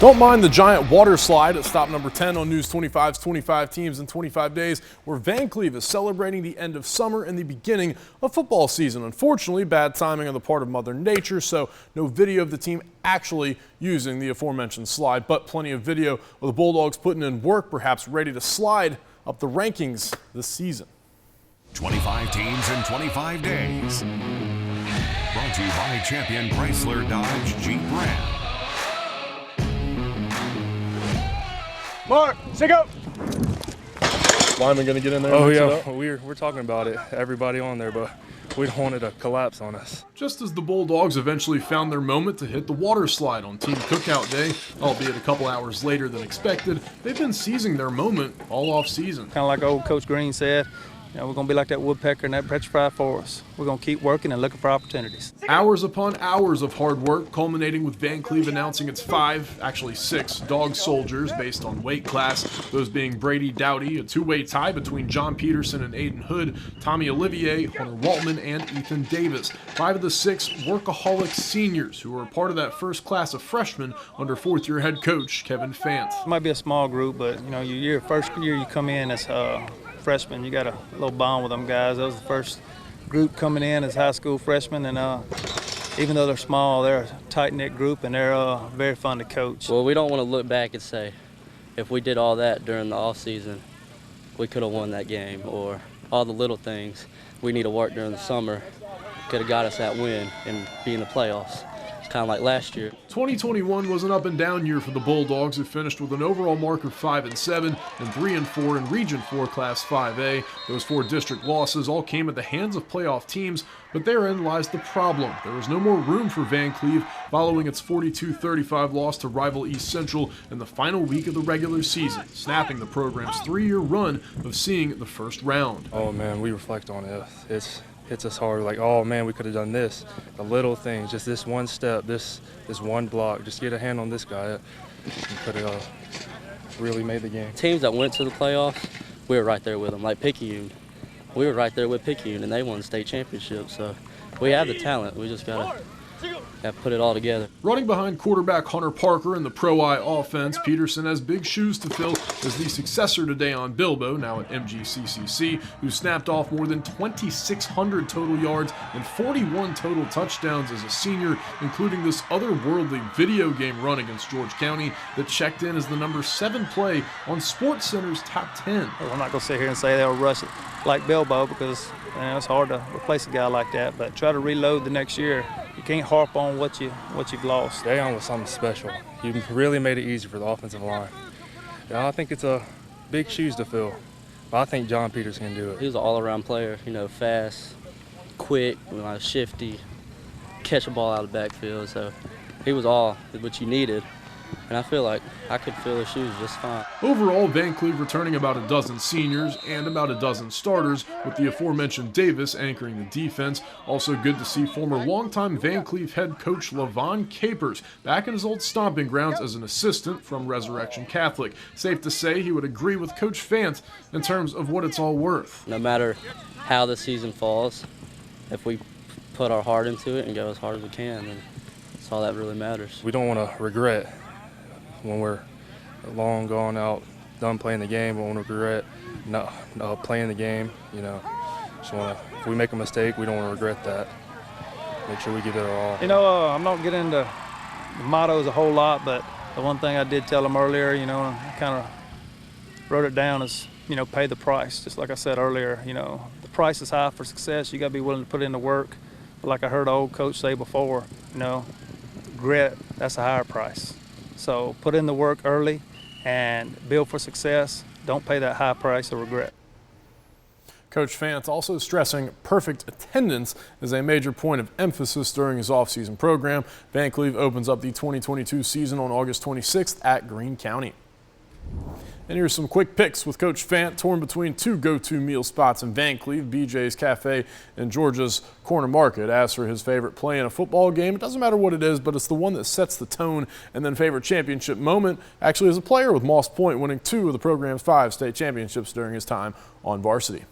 Don't mind the giant water slide at stop number 10 on News 25's 25 Teams in 25 Days, where Vancleave is celebrating the end of summer and the beginning of football season. Unfortunately, bad timing on the part of Mother Nature, so no video of the team actually using the aforementioned slide, but plenty of video of the Bulldogs putting in work, perhaps ready to slide up the rankings this season. 25 Teams in 25 Days. Brought to you by Champion Chrysler Dodge Jeep Ram. Mark, stick up. Lineman going to get in there? Oh yeah, we're talking about it. Everybody on there, but we don't want it to collapse on us. Just as the Bulldogs eventually found their moment to hit the water slide on Team Cookout Day, albeit a couple hours later than expected, they've been seizing their moment all off season. Kind of like old Coach Green said, you know, we're going to be like that woodpecker in that petrified forest. We're going to keep working and looking for opportunities. Hours upon hours of hard work, culminating with Vancleave announcing its 6 dog soldiers based on weight class, those being Brady Dowdy, a two-way tie between John Peterson and Aiden Hood, Tommy Olivier, Hunter Waltman, and Ethan Davis. 5 of the 6 workaholic seniors who were a part of that first class of freshmen under fourth-year head coach Kevin Fant. It might be a small group, but you know, your first year you come in as freshman, you got a little bond with them guys. That was the first group coming in as high school freshmen, and even though they're small, they're a tight-knit group, and they're very fun to coach. Well, we don't want to look back and say, if we did all that during the off-season, we could have won that game, or all the little things we need to work during the summer could have got us that win and be in the playoffs. Kind of like last year. 2021 was an up and down year for the Bulldogs, who finished with an overall mark of 5-7 and 3-4 in Region 4 Class 5A. Those 4 district losses all came at the hands of playoff teams, but therein lies the problem. There was no more room for Vancleave following its 42-35 loss to rival East Central in the final week of the regular season, snapping the program's 3-year run of seeing the first round. Oh man, we reflect on it. It hits us hard, like, oh man, we could have done this. The little things, just this one step, this one block, just get a hand on this guy, and could have really made the game. Teams that went to the playoffs, we were right there with them, like Picayune. We were right there with Picayune, and they won the state championship, so we have the talent. We just got to put it all together. Running behind quarterback Hunter Parker in the Pro-I offense, Peterson has big shoes to fill as the successor to Dayon Bilbo, now at MGCCC, who snapped off more than 2,600 total yards and 41 total touchdowns as a senior, including this otherworldly video game run against George County that checked in as the number 7 play on SportsCenter's top 10. Well, I'm not going to sit here and say they'll rush it like Bilbo, because you know, it's hard to replace a guy like that, but try to reload the next year. You can't harp on what you've lost. Dayon was something special. He really made it easy for the offensive line. Yeah, I think it's a big shoes to fill, but I think John Peters can do it. He was an all-around player, you know, fast, quick, shifty, catch a ball out of the backfield, so he was all what you needed. And I feel like I could fill his shoes just fine. Overall, Vancleave returning about a dozen seniors and about a dozen starters, with the aforementioned Davis anchoring the defense. Also good to see former longtime Vancleave head coach Levon Capers back in his old stomping grounds as an assistant from Resurrection Catholic. Safe to say he would agree with Coach Fant in terms of what it's all worth. No matter how the season falls, if we put our heart into it and go as hard as we can, then that's all that really matters. We don't want to regret when we're long gone out, done playing the game. We want to regret not playing the game. You know, if we make a mistake, we don't want to regret that. Make sure we give it our all. You know, I'm not getting into the mottos a whole lot, but the one thing I did tell them earlier, you know, I kind of wrote it down as, you know, pay the price. Just like I said earlier, you know, the price is high for success. You got to be willing to put in the work. But like I heard an old coach say before, you know, regret, that's a higher price. So put in the work early and build for success. Don't pay that high price of regret. Coach Fant also stressing perfect attendance is a major point of emphasis during his offseason program. Vancleave opens up the 2022 season on August 26th at Greene County. And here's some quick picks with Coach Fant, torn between 2 go-to meal spots in Vancleave, BJ's Cafe and Georgia's Corner Market. As for his favorite play in a football game, it doesn't matter what it is, but it's the one that sets the tone. And then favorite championship moment, actually as a player, with Moss Point winning 2 of the program's 5 state championships during his time on varsity.